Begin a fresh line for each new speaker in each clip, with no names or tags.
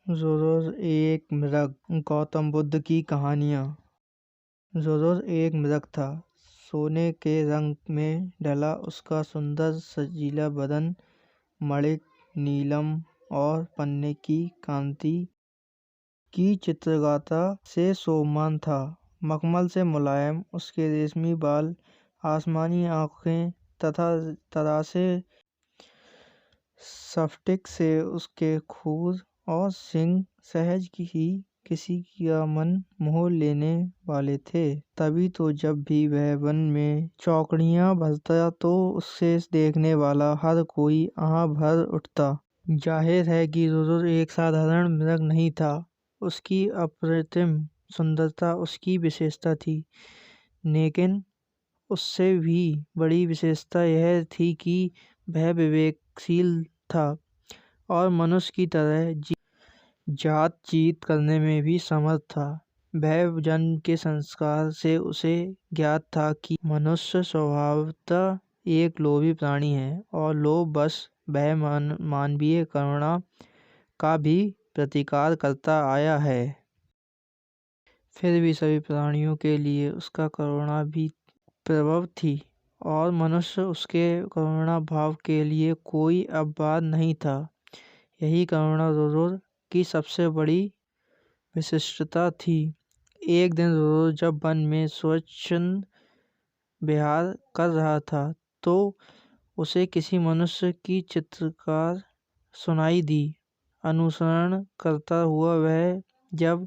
ज़ोज़ोर एक मृग। गौतम बुद्ध की कहानियाँ। ज़ोज़ोर एक मृग था। सोने के रंग में ढला उसका सुंदर सजीला बदन मणिक, नीलम और पन्ने की कांति की चित्रगाथा से शोभमान था। मखमल से मुलायम उसके रेशमी बाल, आसमानी आँखें तथा तरासे स्फटिक से उसके खूर और सींग सहज ही किसी का मन मोह लेने वाले थे। तभी तो जब भी वह वन में चौकड़ियाँ भरता तो उससे देखने वाला हर कोई आह भर उठता। जाहिर है कि ज़ोज़ोर एक साधारण मृग नहीं था। उसकी अप्रतिम सुंदरता उसकी विशेषता थी, लेकिन उससे भी बड़ी विशेषता यह थी कि वह विवेकशील था और मनुष्य की तरह जात-जीत करने में भी समर्थ था। वह जन्म के संस्कार से उसे ज्ञात था कि मनुष्य स्वभावतः एक लोभी प्राणी है और लोभवश वह मानवीय करुणा का भी प्रतिकार करता आया है। फिर भी सभी प्राणियों के लिए उसका करुणा भी प्रबल थी और मनुष्य उसके करुणा भाव के लिए कोई अपवाद नहीं था। यही करुणा ज़ोज़ोर की सबसे बड़ी विशिष्टता थी। एक दिन ज़ोज़ोर जब वन में स्वच्छंद विहार कर रहा था तो उसे किसी मनुष्य की चित्कार सुनाई दी। अनुसरण करता हुआ वह जब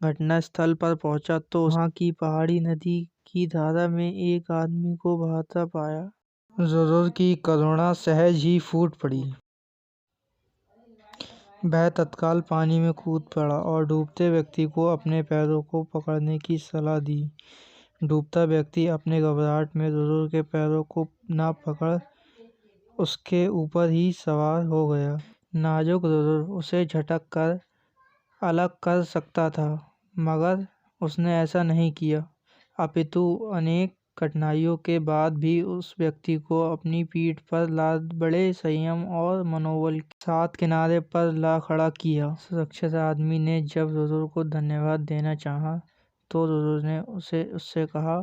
घटनास्थल पर पहुंचा तो वहाँ की पहाड़ी नदी की धारा में एक आदमी को बहता पाया। ज़ोज़ोर की करुणा सहज ही फूट पड़ी। वह तत्काल पानी में कूद पड़ा और डूबते व्यक्ति को अपने पैरों को पकड़ने की सलाह दी। डूबता व्यक्ति अपने घबराहट में ज़ोज़ोर के पैरों को न पकड़ उसके ऊपर ही सवार हो गया। नाजुक ज़ोज़ोर उसे झटक कर अलग कर सकता था, मगर उसने ऐसा नहीं किया। अपितु अनेक कठिनाइयों के बाद भी उस व्यक्ति को अपनी पीठ पर लाद बड़े संयम और मनोबल के साथ किनारे पर ला खड़ा किया। सुरक्षित आदमी ने जब ज़ोज़ोर को धन्यवाद देना चाहा तो ज़ोज़ोर ने उससे कहा,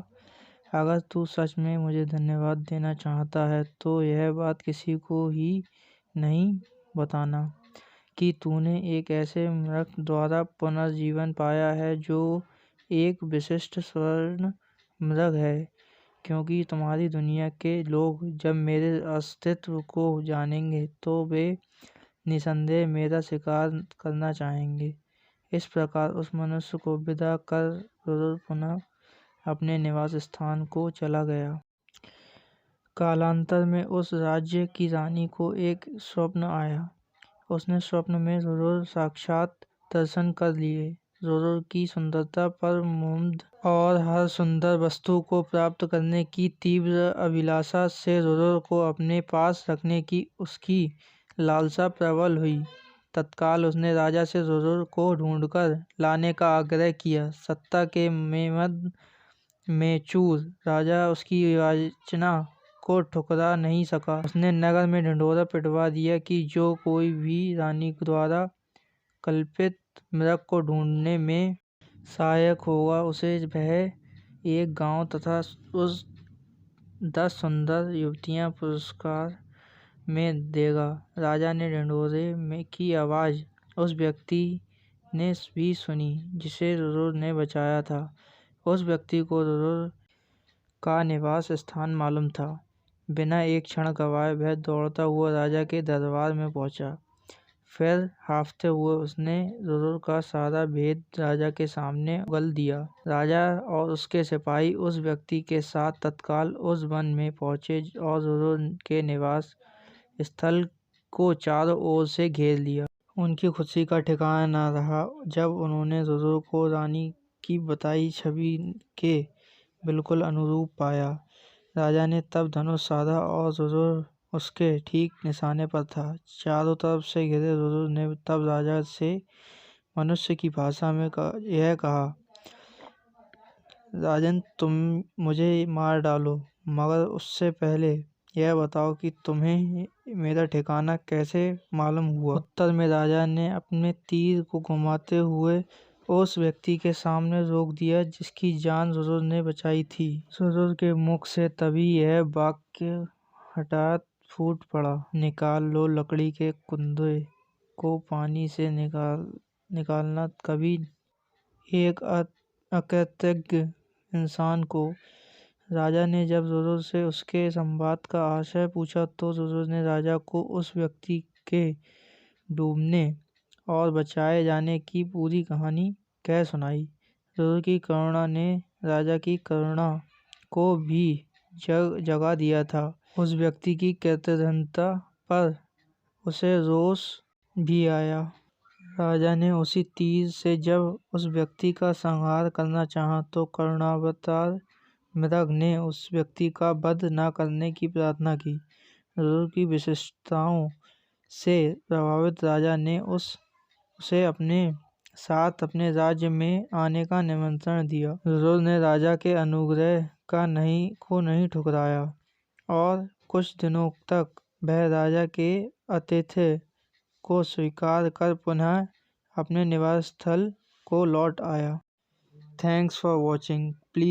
अगर तू सच में मुझे धन्यवाद देना चाहता है तो यह बात किसी को ही नहीं बताना कि तूने एक ऐसे मृग द्वारा पुनर्जीवन पाया है जो एक विशिष्ट स्वर्ण मृग है, क्योंकि तुम्हारी दुनिया के लोग जब मेरे अस्तित्व को जानेंगे तो वे निसंदेह मेरा शिकार करना चाहेंगे। इस प्रकार उस मनुष्य को विदा कर ज़ोज़ोर पुनः अपने निवास स्थान को चला गया। कालांतर में उस राज्य की रानी को एक स्वप्न आया। उसने स्वप्न में ज़ोज़ोर साक्षात दर्शन कर लिए। ज़ोज़ोर की सुंदरता पर मुग्ध और हर सुंदर वस्तु को प्राप्त करने की तीव्र अभिलाषा से ज़ोज़ोर को अपने पास रखने की उसकी लालसा प्रबल हुई। तत्काल उसने राजा से ज़ोज़ोर को ढूंढकर लाने का आग्रह किया। सत्ता के मेमद में चूर राजा उसकी याचना को ठुकरा नहीं सका। उसने नगर में ढिंढोरा पिटवा दिया कि जो कोई भी रानी द्वारा कल्पित मृग को ढूंढने में सहायक होगा उसे वह एक गांव तथा उस 10 सुंदर युवतियां पुरस्कार में देगा। राजा ने ढिंढोरे में की आवाज़ उस व्यक्ति ने भी सुनी जिसे ज़ोज़ोर ने बचाया था। उस व्यक्ति को ज़ोज़ोर का निवास स्थान मालूम था। बिना एक क्षण गंवाए वह दौड़ता हुआ राजा के दरबार में पहुंचा। फिर हांफते हुए उसने ज़ोज़ोर का सारा भेद राजा के सामने उगल दिया। राजा और उसके सिपाही उस व्यक्ति के साथ तत्काल उस वन में पहुंचे और ज़ोज़ोर के निवास स्थल को चारों ओर से घेर लिया। उनकी खुशी का ठिकाना न रहा जब उन्होंने ज़ोज़ोर को रानी की बताई छवि के बिल्कुल अनुरूप पाया। राजा ने तब धनुष साधा और ज़ोज़ोर उसके ठीक निशाने पर था। चारों तरफ से घिरे ज़ोज़ोर ने तब राजा से मनुष्य की भाषा में यह कहा, राजन तुम मुझे मार डालो, मगर उससे पहले यह बताओ कि तुम्हें मेरा ठिकाना कैसे मालूम हुआ। उत्तर में राजा ने अपने तीर को घुमाते हुए उस व्यक्ति के सामने रोक दिया जिसकी जान जुजुर ने बचाई थी। जुजुर के मुख से तभी यह वाक्य हठात फूट पड़ा, निकाल लो लकड़ी के कुंदे को पानी से निकालना कभी एक अकृतज्ञ इंसान को। राजा ने जब जुजुर से उसके संवाद का आशय पूछा तो जुजुर ने राजा को उस व्यक्ति के डूबने और बचाए जाने की पूरी कहानी कह सुनाई। जुजुर की करुणा ने राजा की करुणा को भी जगा दिया था। उस व्यक्ति की कृतज्ञता पर उसे रोष भी आया। राजा ने उसी तीर से जब उस व्यक्ति का संहार करना चाहा तो करुणावतार मृग ने उस व्यक्ति का वध न करने की प्रार्थना की। जुजुर की विशिष्टताओं से प्रभावित राजा ने उसे अपने साथ अपने राज्य में आने का निमंत्रण दिया। जुजुर ने राजा के अनुग्रह को नहीं ठुकराया और कुछ दिनों तक वह राजा के आतिथ्य को स्वीकार कर पुनः अपने निवास स्थल को लौट आया। Thanks for watching. प्लीज